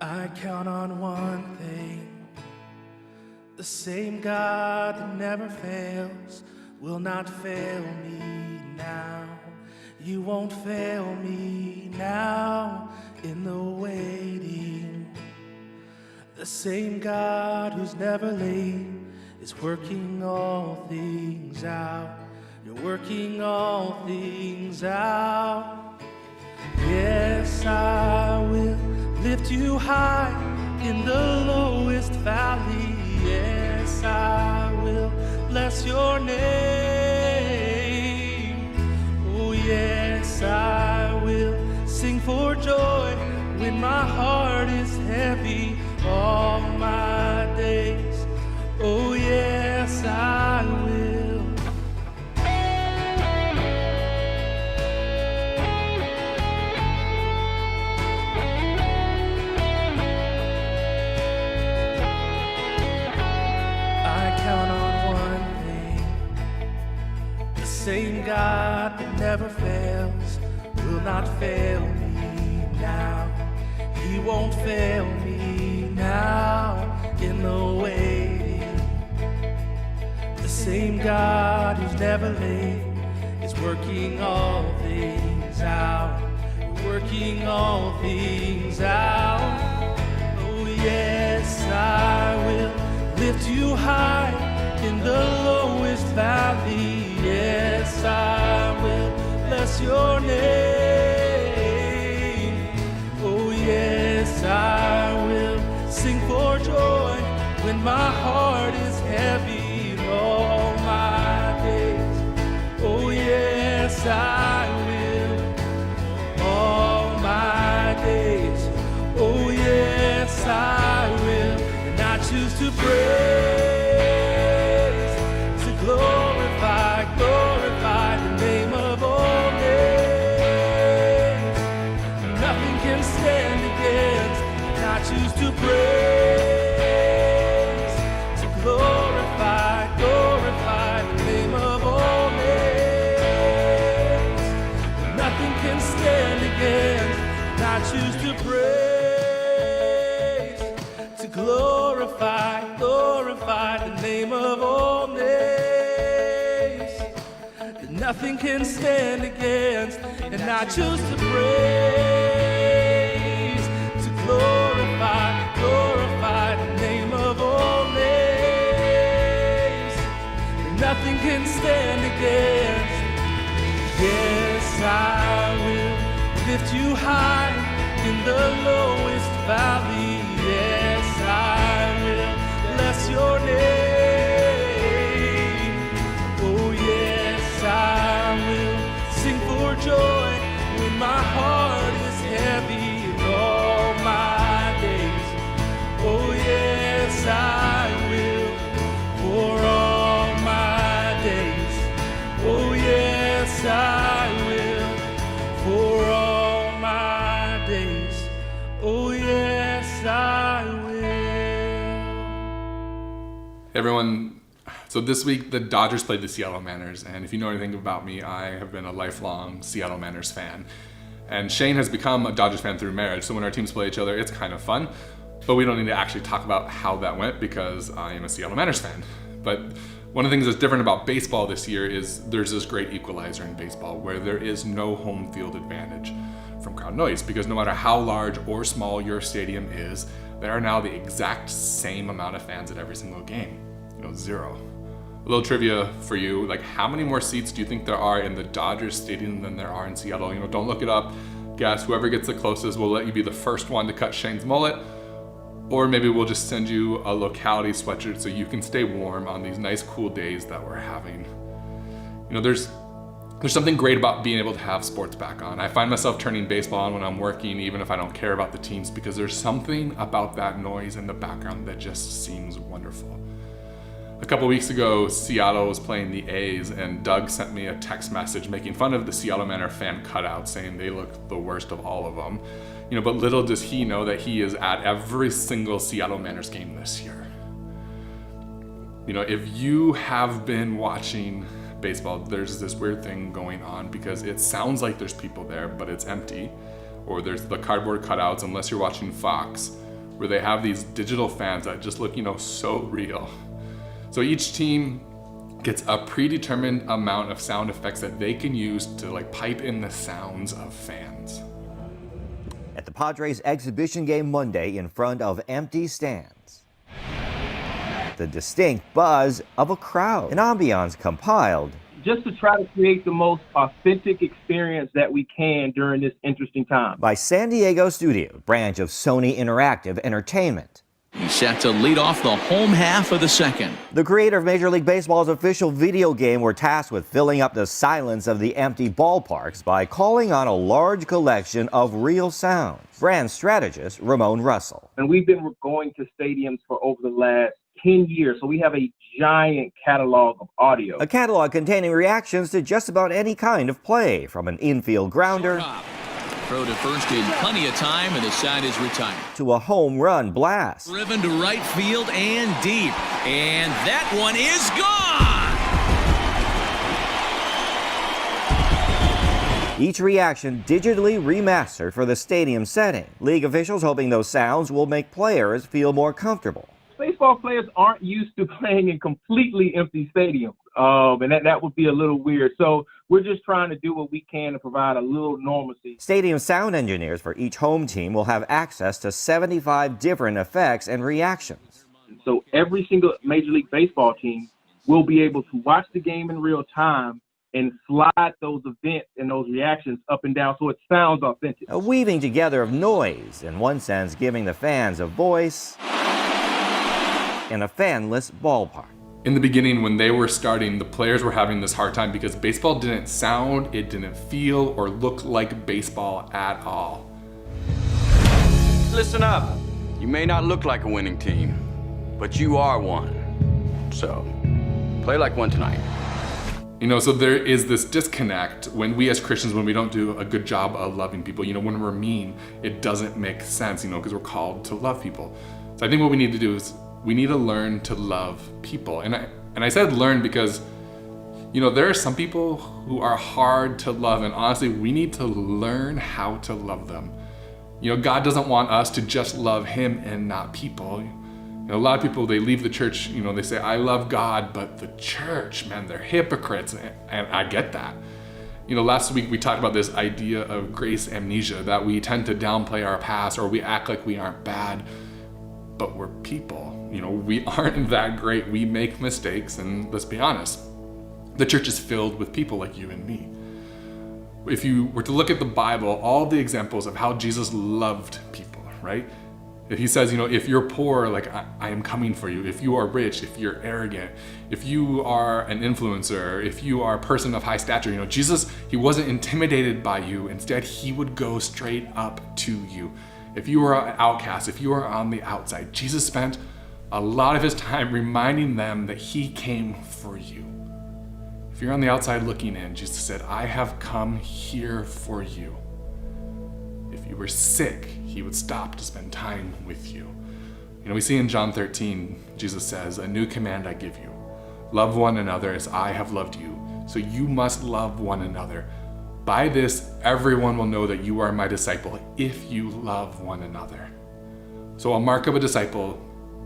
I count on one thing. The same God that never fails will not fail me now. You won't fail me now in the waiting. The same God who's never late is working all things out. You're working all things out. Yes, I will lift you high in the lowest valley. Yes, I will bless your name. Oh, yes, I will sing for joy when my heart is heavy all my days. Oh, yes, I will. Same God that never fails will not fail me now. He won't fail me now in the waiting. The same God who's never late is working all things out. Working all things out. Oh yes, I will lift you high in the lowest valley. Yes, I will bless your name. Oh yes, I will sing for joy when my heart is heavy all my days. Oh yes, I will all my days. Oh yes, I will. And I choose to praise, to glorify the name of all names. Nothing can stand against. And I choose to praise, to glorify the name of all names. Nothing can stand against. And I choose to praise, to glorify the name of all names. Nothing can stand against, and I choose to praise, to glorify the name of all names. Nothing can stand against. Yes, I will lift you high in the lowest valley. Yes, I will bless your name. Oh yes, I will sing for joy when my heart is heavy all my days. Oh yes, I will for all my days. Oh yes, I will for all my days. Oh yes, I will. Hey everyone, so this week the Dodgers played the Seattle Mariners, and if you know anything about me, I have been a lifelong Seattle Mariners fan. And Shane has become a Dodgers fan through marriage, so when our teams play each other, it's kind of fun. But we don't need to actually talk about how that went because I am a Seattle Mariners fan. But one of the things that's different about baseball this year is there's this great equalizer in baseball where there is no home field advantage from crowd noise, because no matter how large or small your stadium is, there are now the exact same amount of fans at every single game. Zero. A little trivia for you, like how many more seats do you think there are in the Dodgers stadium than there are in Seattle? Don't look it up, guess. Whoever gets the closest, we'll let you be the first one to cut Shane's mullet, or maybe we'll just send you a Locality sweatshirt so you can stay warm on these nice cool days that we're having. There's something great about being able to have sports back on. I find myself turning baseball on when I'm working, even if I don't care about the teams, because there's something about that noise in the background that just seems wonderful. A couple weeks ago, Seattle was playing the A's, and Doug sent me a text message making fun of the Seattle Mariners fan cutout, saying they looked the worst of all of them. But little does he know that he is at every single Seattle Mariners game this year. If you have been watching baseball, there's this weird thing going on because it sounds like there's people there, but it's empty. Or there's the cardboard cutouts, unless you're watching Fox, where they have these digital fans that just look, so real. So each team gets a predetermined amount of sound effects that they can use to pipe in the sounds of fans. At the Padres exhibition game Monday in front of empty stands, the distinct buzz of a crowd, an ambiance compiled just to try to create the most authentic experience that we can during this interesting time. by San Diego Studio, branch of Sony Interactive Entertainment. He's set to lead off the home half of the second. The creator of Major League Baseball's official video game were tasked with filling up the silence of the empty ballparks by calling on a large collection of real sounds. Brand strategist Ramon Russell. And we've been going to stadiums for over the last 10 years, so we have a giant catalog of audio. A catalog containing reactions to just about any kind of play, from an infield grounder Throw to first in plenty of time, and the side is retired. to a home run blast. Driven to right field and deep. And that one is gone! Each reaction digitally remastered for the stadium setting. League officials hoping those sounds will make players feel more comfortable. Baseball players aren't used to playing in completely empty stadiums, and that would be a little weird. So we're just trying to do what we can to provide a little normalcy. Stadium sound engineers for each home team will have access to 75 different effects and reactions. So every single Major League Baseball team will be able to watch the game in real time and slide those events and those reactions up and down so it sounds authentic. A weaving together of noise, in one sense giving the fans a voice in a fanless ballpark. In the beginning, when they were starting, the players were having this hard time because baseball didn't sound, it didn't feel or look like baseball at all. Listen up. You may not look like a winning team, but you are one. So, play like one tonight. So there is this disconnect when we as Christians, when we don't do a good job of loving people, when we're mean, it doesn't make sense, because we're called to love people. So I think what we need to do is we need to learn to love people. And I said learn because, there are some people who are hard to love, and honestly, we need to learn how to love them. God doesn't want us to just love him and not people. A lot of people, they leave the church, they say, I love God, but the church, man, they're hypocrites, and I get that. Last week we talked about this idea of grace amnesia, that we tend to downplay our past or we act like we aren't bad, but we're people. We aren't that great. We make mistakes, and let's be honest, the church is filled with people like you and me. If you were to look at the Bible, all the examples of how Jesus loved people, right? If he says, if you're poor, I am coming for you. If you are rich, if you're arrogant, if you are an influencer, if you are a person of high stature, Jesus, he wasn't intimidated by you. Instead, he would go straight up to you. If you were an outcast, if you were on the outside, Jesus spent a lot of his time reminding them that he came for you. If you're on the outside looking in, Jesus said, I have come here for you. If you were sick, he would stop to spend time with you. We see in John 13, Jesus says, a new command I give you. Love one another as I have loved you. So you must love one another. By this, everyone will know that you are my disciple if you love one another. So a mark of a disciple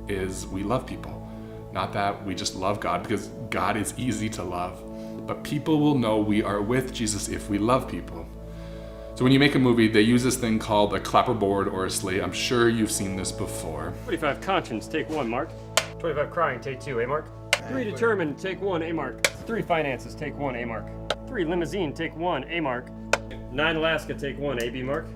is we love people. Not that we just love God, because God is easy to love, but people will know we are with Jesus if we love people. So when you make a movie, they use this thing called a clapperboard or a slate. I'm sure you've seen this before. 25 conscience, take 1, Mark. 25 crying, take 2, A Mark. 3 determined, take 1, A Mark. 3 finances, take 1, A Mark. 3 limousine, take 1, A Mark. 9 Alaska, take 1, A B Mark.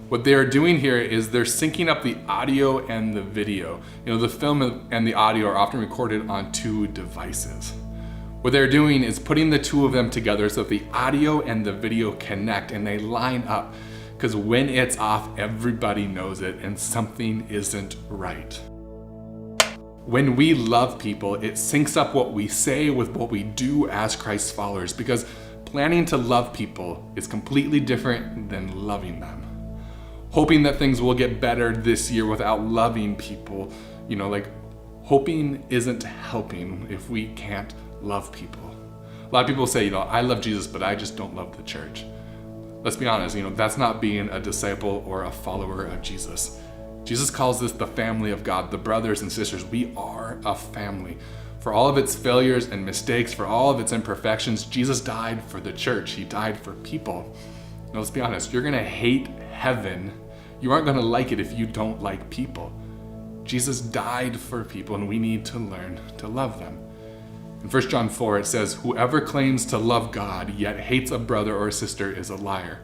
What they are doing here is they're syncing up the audio and the video. The film and the audio are often recorded on 2 devices. What they're doing is putting the 2 of them together so that the audio and the video connect and they line up. Because when it's off, everybody knows it and something isn't right. When we love people, it syncs up what we say with what we do as Christ's followers, because planning to love people is completely different than loving them. Hoping that things will get better this year without loving people, hoping isn't helping if we can't love people. A lot of people say, I love Jesus, but I just don't love the church. Let's be honest, that's not being a disciple or a follower of Jesus. Jesus calls this the family of God, the brothers and sisters. We are a family. For all of its failures and mistakes, for all of its imperfections, Jesus died for the church. He died for people. Now, let's be honest, you're gonna hate heaven. You aren't gonna like it if you don't like people. Jesus died for people, and we need to learn to love them. In 1 John 4, it says, "Whoever claims to love God, yet hates a brother or a sister is a liar.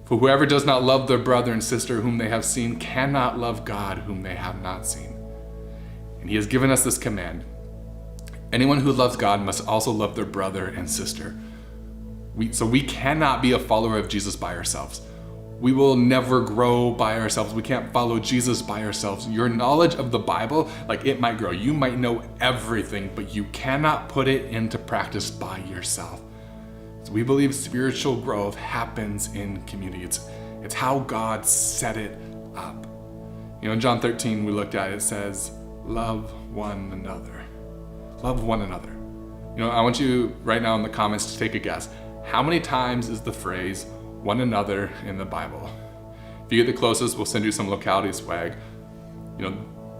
For whoever does not love their brother and sister whom they have seen cannot love God whom they have not seen." And he has given us this command. Anyone who loves God must also love their brother and sister. So we cannot be a follower of Jesus by ourselves. We will never grow by ourselves. We can't follow Jesus by ourselves. Your knowledge of the Bible, it might grow. You might know everything, but you cannot put it into practice by yourself. So we believe spiritual growth happens in community. It's how God set it up. In John 13, we looked at it says, love one another. Love one another. I want you right now in the comments to take a guess. How many times is the phrase one another in the Bible? If you get the closest, we'll send you some Locality swag.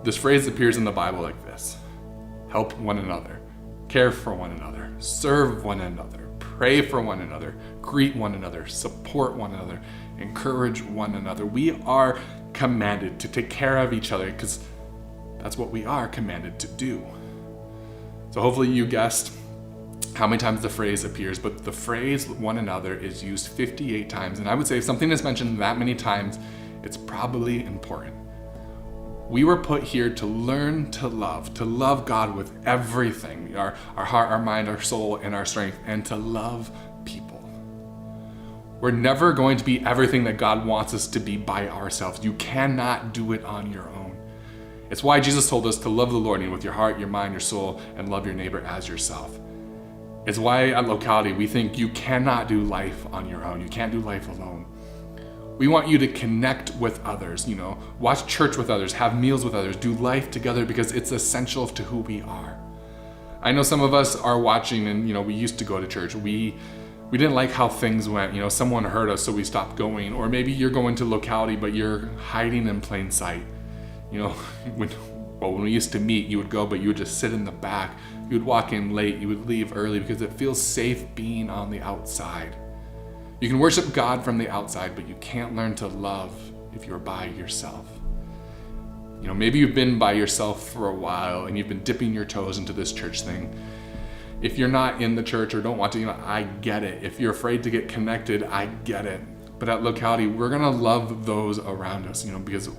This phrase appears in the Bible like this: help one another, care for one another, serve one another, pray for one another, greet one another, support one another, encourage one another. We are commanded to take care of each other because that's what we are commanded to do. So hopefully you guessed how many times the phrase appears, but the phrase one another is used 58 times. And I would say if something is mentioned that many times, it's probably important. We were put here to learn to love God with everything, our heart, our mind, our soul, and our strength, and to love people. We're never going to be everything that God wants us to be by ourselves. You cannot do it on your own. It's why Jesus told us to love the Lord with your heart, your mind, your soul, and love your neighbor as yourself. It's why at Locality we think you cannot do life on your own. You can't do life alone. We want you to connect with others, watch church with others, have meals with others, do life together because it's essential to who we are. I know some of us are watching and, we used to go to church. We didn't like how things went. Someone hurt us, so we stopped going. Or maybe you're going to Locality, but you're hiding in plain sight. When we used to meet, you would go, but you would just sit in the back. You would walk in late, you would leave early because it feels safe being on the outside. You can worship God from the outside, but you can't learn to love if you're by yourself. Maybe you've been by yourself for a while and you've been dipping your toes into this church thing. If you're not in the church or don't want to, I get it. If you're afraid to get connected, I get it. But at Locality, we're gonna love those around us, because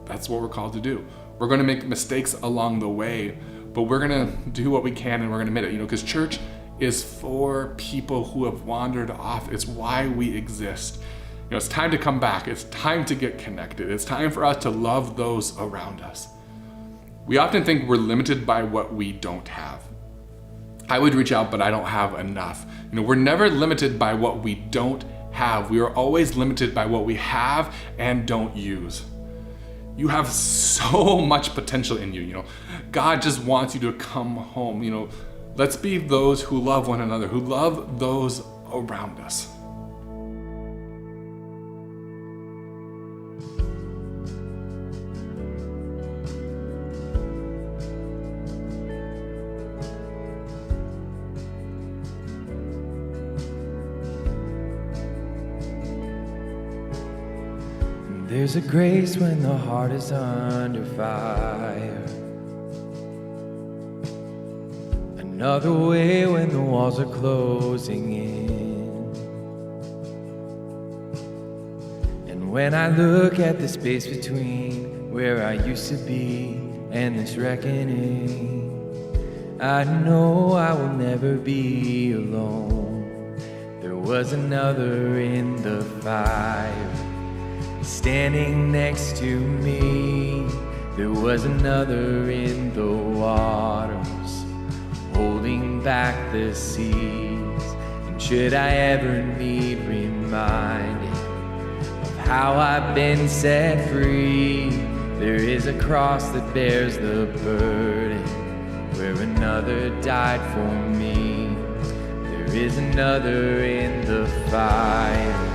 that's what we're called to do. We're gonna make mistakes along the way, but we're gonna do what we can and we're gonna admit it, because church is for people who have wandered off. It's why we exist. It's time to come back. It's time to get connected. It's time for us to love those around us. We often think we're limited by what we don't have. I would reach out, but I don't have enough. We're never limited by what we don't have. We are always limited by what we have and don't use. You have so much potential in you, God just wants you to come home, Let's be those who love one another, who love those around us. There's a grace when the heart is under fire. Another way when the walls are closing in. And when I look at the space between where I used to be and this reckoning, I know I will never be alone. There was another in the fire, standing next to me. There was another in the waters, holding back the seas. And should I ever need reminding of how I've been set free, there is a cross that bears the burden, where another died for me. There is another in the fire.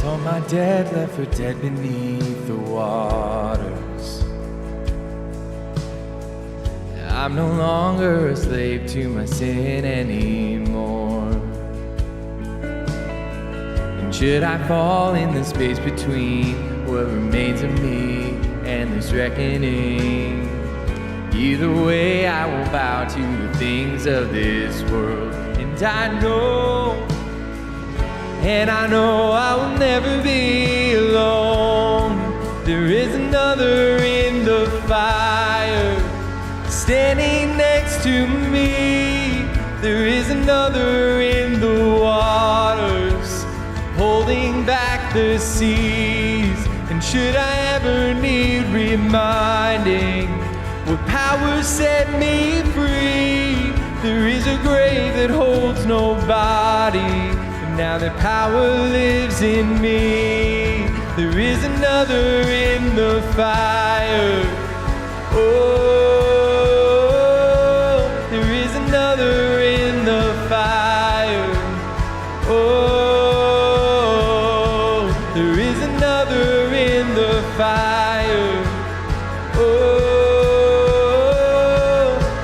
saw my dad left for dead beneath the waters. I'm no longer a slave to my sin anymore. And should I fall in the space between what remains of me and this reckoning, either way I will bow to the things of this world. And I know I will never be alone. There is another in the fire standing next to me. There is another in the waters holding back the seas. And should I ever need reminding what power set me free, there is a grave that holds nobody, and now that power lives in me. There is another in the fire. Oh, there is another in the fire. Oh, there is another in the fire. Oh,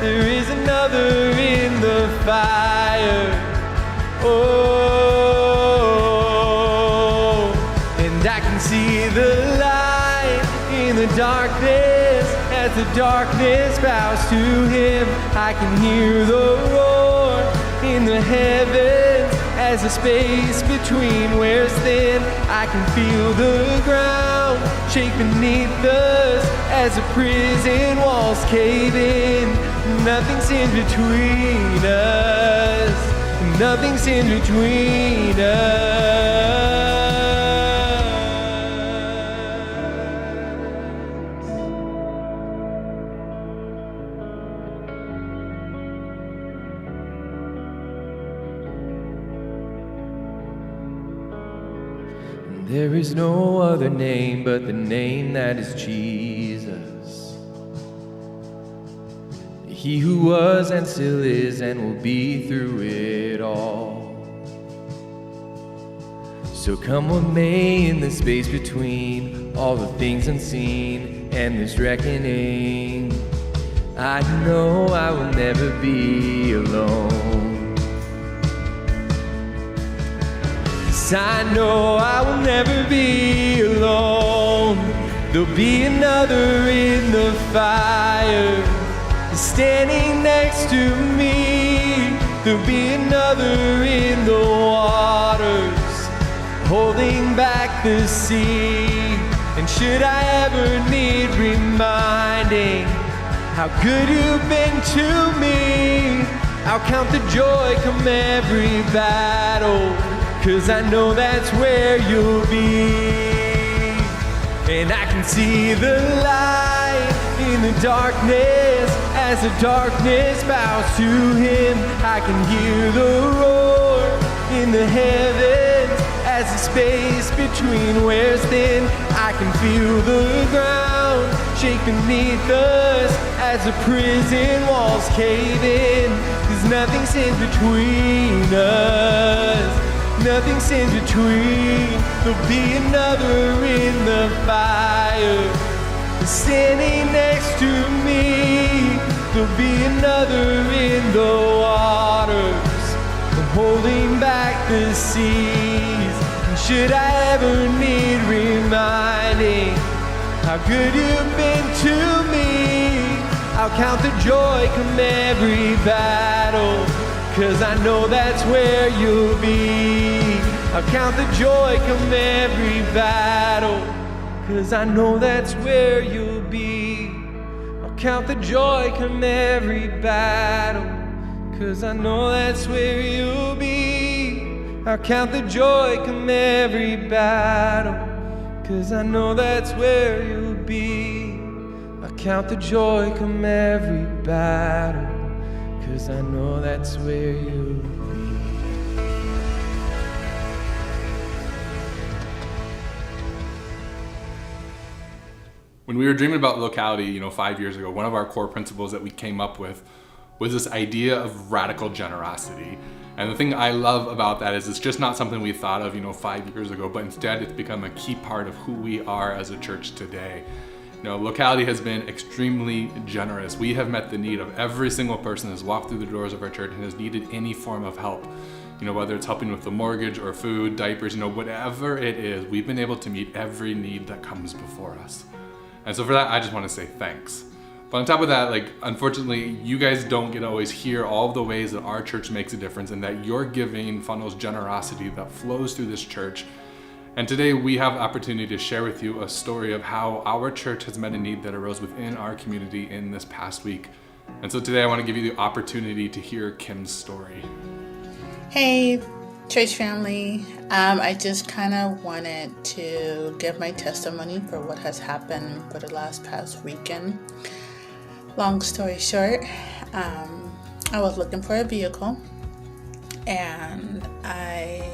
there is another in the fire. Oh, and I can see the light in the darkness as the darkness bows to him. I can hear the roar in the heavens as the space between wears thin. I can feel the ground shake beneath us as the prison walls cave in. Nothing's in between us. Nothing's in between us. There is no other name but the name that is Jesus. He who was and still is and will be through it all. So come what may in the space between all the things unseen and this reckoning, I know I will never be alone. I know I will never be alone. There'll be another in the fire standing next to me. There'll be another in the waters holding back the sea. And should I ever need reminding how good you've been to me, I'll count the joy come every battle, 'cause I know that's where you'll be. And I can see the light in the darkness as the darkness bows to him. I can hear the roar in the heavens as the space between wears thin. I can feel the ground shake beneath us as the prison walls cave in. 'Cause nothing's in between us. Nothing's in between. There'll be another in the fire standing next to me. There'll be another in the waters holding back the seas. And should I ever need reminding how good you've been to me, I'll count the joy come every battle, 'cause I know that's where you'll be. I'll count the joy come every battle, 'cause I know that's where you'll be. I'll count the joy come every battle, 'cause I know that's where you'll be. I'll count the joy come every battle, 'cause I know that's where you'll be. I'll count the joy come every battle, 'cause I know that's where you'll be. When we were dreaming about Locality, 5 years ago, one of our core principles that we came up with was this idea of radical generosity. And the thing I love about that is it's just not something we thought of, 5 years ago, but instead it's become a key part of who we are as a church today. Locality has been extremely generous. We have met the need of every single person that has walked through the doors of our church and has needed any form of help. Whether it's helping with the mortgage or food, diapers, whatever it is, we've been able to meet every need that comes before us. And so for that, I just want to say thanks. But on top of that, unfortunately, you guys don't get to always hear all of the ways that our church makes a difference and that your giving funnels generosity that flows through this church. And today we have the opportunity to share with you a story of how our church has met a need that arose within our community in this past week. And so today I want to give you the opportunity to hear Kim's story. Hey, church family. I just kind of wanted to give my testimony for what has happened for the past weekend. Long story short, I was looking for a vehicle and I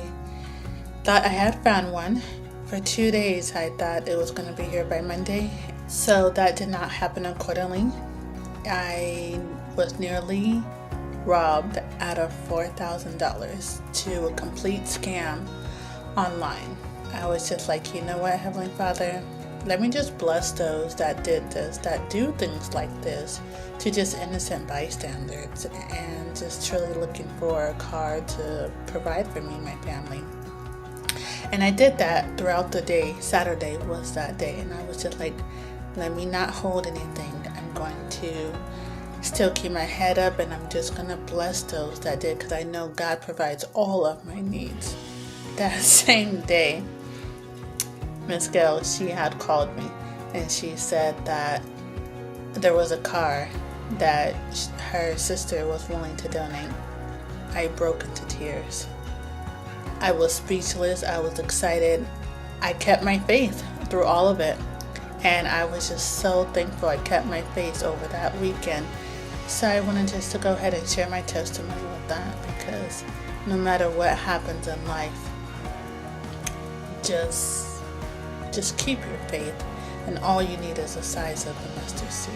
thought I had found one. For 2 days, I thought it was going to be here by Monday. So that did not happen accordingly. I was nearly robbed out of $4,000 to a complete scam online. I was just like, you know what, Heavenly Father, let me just bless those that did this, that do things like this to just innocent bystanders and just truly looking for a car to provide for me and my family. And I did that throughout the day. Saturday was that day, and I was just like, let me not hold anything. I'm going to still keep my head up, and I'm just going to bless those that did, because I know God provides all of my needs. That same day, Miss Gail, she had called me, and she said that there was a car that her sister was willing to donate. I broke into tears. I was speechless. I was excited. I kept my faith through all of it, and I was just so thankful I kept my faith over that weekend. So I wanted just to go ahead and share my testimony with that, because no matter what happens in life, just keep your faith, and all you need is the size of a mustard seed.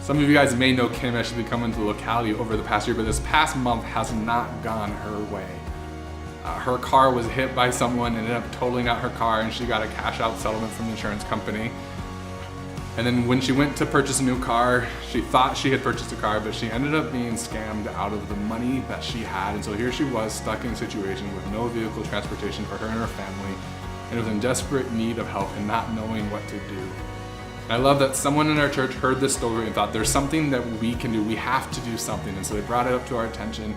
Some of you guys may know Kim as she's been coming to Locality over the past year, but this past month has not gone her way. Her car was hit by someone, ended up totaling out her car, and she got a cash out settlement from the insurance company. And then when she went to purchase a new car, she thought she had purchased a car, but she ended up being scammed out of the money that she had. And so here she was, stuck in a situation with no vehicle transportation for her and her family, and was in desperate need of help and not knowing what to do. And I love that someone in our church heard this story and thought, there's something that we can do. We have to do something. And so they brought it up to our attention.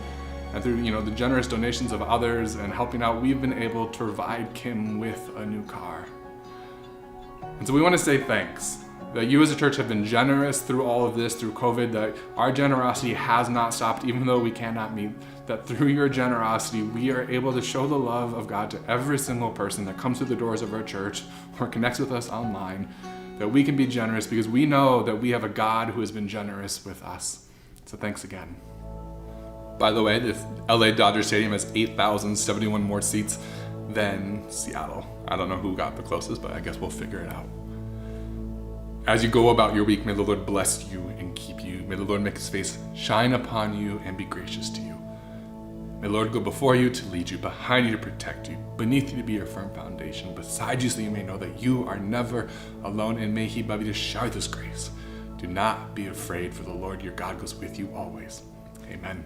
And through the generous donations of others and helping out, we've been able to provide Kim with a new car. And so we want to say thanks. That you as a church have been generous through all of this, through COVID, that our generosity has not stopped even though we cannot meet. That through your generosity, we are able to show the love of God to every single person that comes through the doors of our church or connects with us online. That we can be generous because we know that we have a God who has been generous with us. So thanks again. By the way, the LA Dodger Stadium has 8,071 more seats than Seattle. I don't know who got the closest, but I guess we'll figure it out. As you go about your week, may the Lord bless you and keep you. May the Lord make his face shine upon you and be gracious to you. May the Lord go before you to lead you, behind you to protect you, beneath you to be your firm foundation, beside you so you may know that you are never alone, and may he above you to shower this grace. Do not be afraid, for the Lord your God goes with you always. Amen.